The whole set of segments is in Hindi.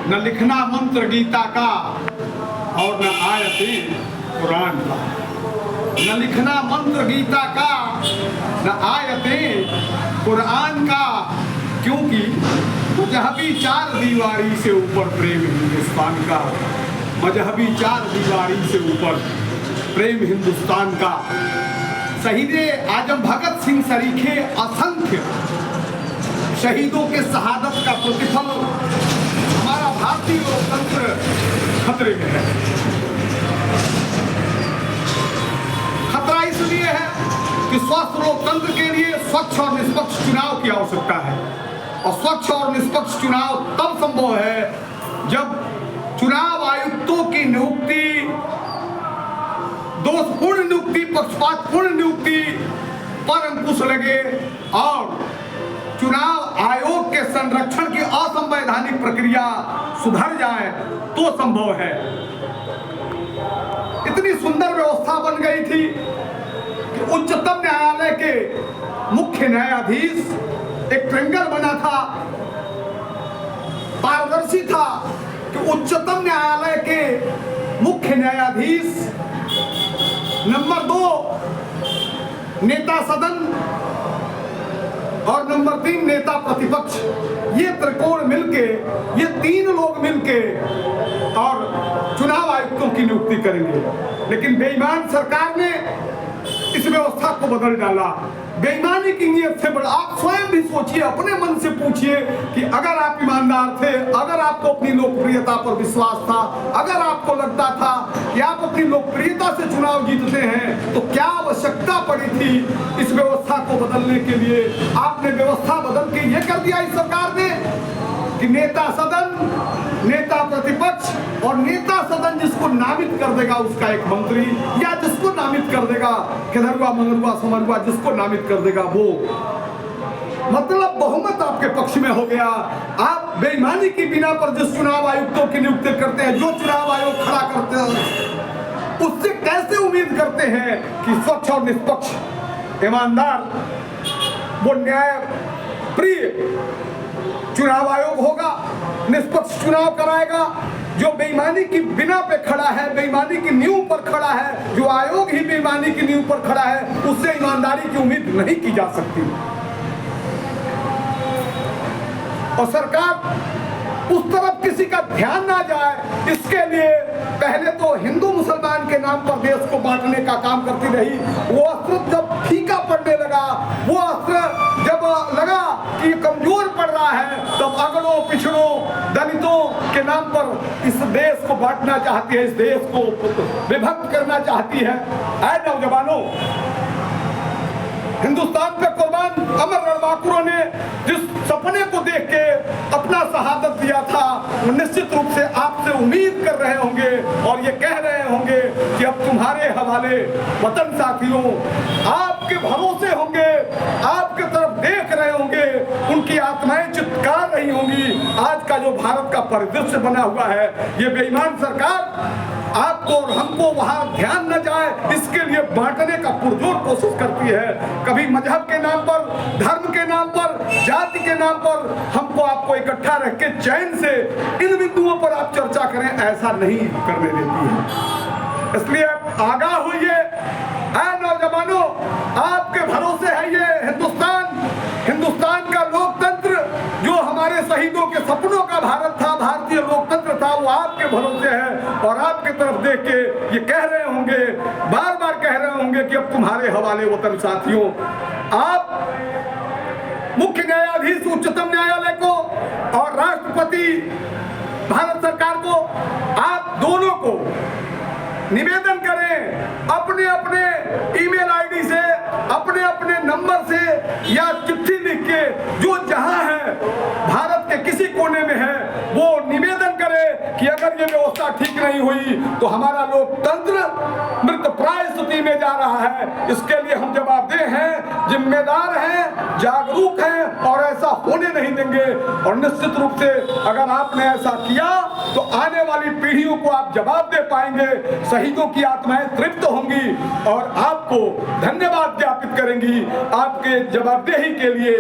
न लिखना मंत्र गीता का और न आयतें कुरान का। न लिखना मंत्र गीता का, न आयतें कुरान का, क्योंकि मजहबी चार दीवारी से ऊपर प्रेम हिंदुस्तान का। मजहबी चार दीवारी से ऊपर प्रेम हिंदुस्तान का। शहीदे आजम भगत सिंह सरीखे असंख्य शहीदों के शहादत का प्रतिफल हमारा भारतीय लोकतंत्र खतरे में है। खतरा इसलिए है कि स्वस्थ लोकतंत्र के लिए स्वच्छ और निष्पक्ष चुनाव की आवश्यकता है। और स्वच्छ और निष्पक्ष चुनाव तब संभव है जब चुनाव आयुक्तों की नियुक्ति दोषपूर्ण नियुक्ति, पक्षपातपूर्ण नियुक्ति पर अंकुश लगे और चुनाव आयोग के संरक्षण की असंवैधानिक प्रक्रिया सुधर जाए तो संभव है। इतनी सुंदर व्यवस्था बन गई थी कि उच्चतम न्यायालय के मुख्य न्यायाधीश एक ट्रेंगल बना था, पारदर्शी था कि उच्चतम न्यायालय के मुख्य न्यायाधीश, नंबर 2 नेता सदन और नंबर 3 नेता प्रतिपक्ष, ये त्रिकोण मिलके, ये 3 लोग मिलके और चुनाव आयुक्तों की नियुक्ति करेंगे। लेकिन बेईमान सरकार ने इस व्यवस्था को बदल डाला। बेईमानी की नीयत से बड़ा, आप स्वयं भी सोचिए, अपने मन से पूछिए कि अगर आप ईमानदार थे, अगर आपको अपनी लोकप्रियता पर विश्वास था, अगर आपको लगता था कि आप अपनी लोकप्रियता से चुनाव जीतते हैं, तो क्या आवश्यकता पड़ी थी इस व्यवस्था को बदलने के लिए? आपने व्यवस्था बदल के ये कर दिया इस सरकार ने कि नेता सदन, नेता प्रतिपक्ष और नेता सदन जिसको नामित कर देगा उसका एक मंत्री, या जिसको नामित कर देगा किधरुआ मंगरुआ समरुआ, जिसको नामित कर देगा वो, मतलब बहुमत आपके पक्ष में हो गया। आप बेईमानी की बिना पर जिस चुनाव आयुक्तों की नियुक्ति करते हैं, जो चुनाव आयोग खड़ा करते हैं, उससे कैसे उम्मीद करते हैं कि स्वच्छ और निष्पक्ष, ईमानदार, वो न्याय प्रिय चुनाव आयोग होगा, निष्पक्ष चुनाव कराएगा? जो बेईमानी की बिना पे खड़ा है, बेईमानी की नींव पर खड़ा है, जो आयोग ही बेईमानी की नींव पर खड़ा है, उससे ईमानदारी की उम्मीद नहीं की जा सकती। और सरकार उस तरफ किसी का ध्यान ना जाए, इसके लिए पहले तो हिंदू मुसलमान के नाम पर देश को बांटने का काम करती रही। वो अस्त्र जब फीका पड़ने लगा, वो अस्त्र जब लगा कि कमजोर पड़ रहा है, तब अगड़ों पिछड़ों दलितों के नाम पर इस देश को बांटना चाहती है, इस देश को विभक्त करना चाहती है। ऐ नौजवानों, हिंदुस्तान पे कुर्बान अमर रणबांकुरों ने जिस सपने को देख के अपना शहादत दिया था, वो निश्चित रूप से आपसे उम्मीद कर रहे होंगे और ये कह रहे होंगे कि अब तुम्हारे हवाले वतन साथियों, आपके भरोसे होंगे, आपके तरफ देख रहे होंगे, उनकी आत्माएं चित्कार रही होंगी। आज का जो भारत का परिदृश्य बना हुआ है, ये बेईमान सरकार आपको और हमको वहां ध्यान न जाए इसके लिए बांटने का पुरजोर कोशिश करती है। कभी मजहब के नाम पर, धर्म के नाम पर, जाति के नाम पर हमको आपको इकट्ठा रख के चैन से इन बिंदुओं पर आप चर्चा करें, ऐसा नहीं करने देती है। इसलिए आगाह होइए, ऐ नौजवानों, आपके भरोसे है ये हिंदुस्तान, हिंदुस्तान का लोकतंत्र जो हमारे शहीदों के सपनों का भारत था, भारतीय लोकतंत्र था, वो आपके भरोसे है। और आपके तरफ देख के ये कह रहे होंगे, बार बार कह रहे होंगे कि अब तुम्हारे हवाले वतन साथियों। आप मुख्य न्यायाधीश उच्चतम न्यायालय को और राष्ट्रपति भारत सरकार को, आप दोनों को निवेदन करें, अपने अपने ईमेल आईडी से, अपने अपने नंबर से या चिट्ठी लिख के, जो जहां है भारत के किसी कोने में है, वो निवेदन करें कि अगर ये व्यवस्था ठीक नहीं हुई तो हमारा लोकतंत्र मृतप्राय स्थिति में जा रहा है। इसके लिए हम जवाबदेह हैं, जिम्मेदार हैं, जागरूक हैं और ऐसा होने नहीं देंगे। और निश्चित रूप से अगर आपने ऐसा किया तो आने वाली पीढ़ियों को आप जवाब दे पाएंगे, शहीदों की आत्माएं तृप्त होंगी और आपको धन्यवाद ज्ञापित करेंगी आपके जवाबदेही के लिए।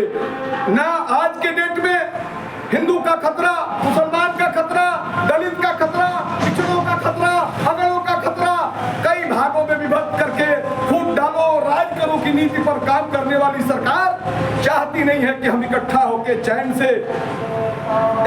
ना आज के डेट में हिंदू का खतरा, मुसलमान का खतरा, काम करने वाली सरकार चाहती नहीं है कि हम इकट्ठा होके चैन से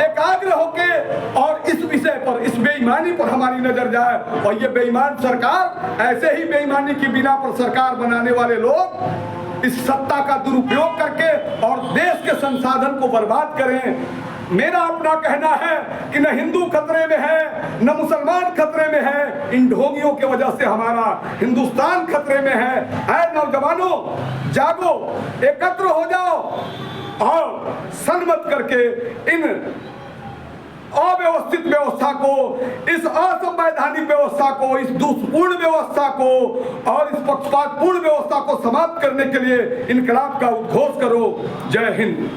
एकाग्र होके और इस विषय पर, इस बेईमानी पर हमारी नजर जाए। और ये बेईमान सरकार, ऐसे ही बेईमानी की बिना पर सरकार बनाने वाले लोग इस सत्ता का दुरुपयोग करके और देश के संसाधन को बर्बाद करें। मेरा अपना कहना है कि न हिंदू खतरे में है, न मुसलमान खतरे में है, इन ढोंगियों की वजह से हमारा हिंदुस्तान खतरे में है। ऐ नौजवानों, जागो, एकत्र हो जाओ और सन्मत करके इन अव्यवस्थित व्यवस्था को, इस असंवैधानिक व्यवस्था को, इस दुष्पूर्ण व्यवस्था को और इस पक्षपातपूर्ण व्यवस्था को समाप्त करने के लिए इनकलाब का उद्घोष करो। जय हिंद।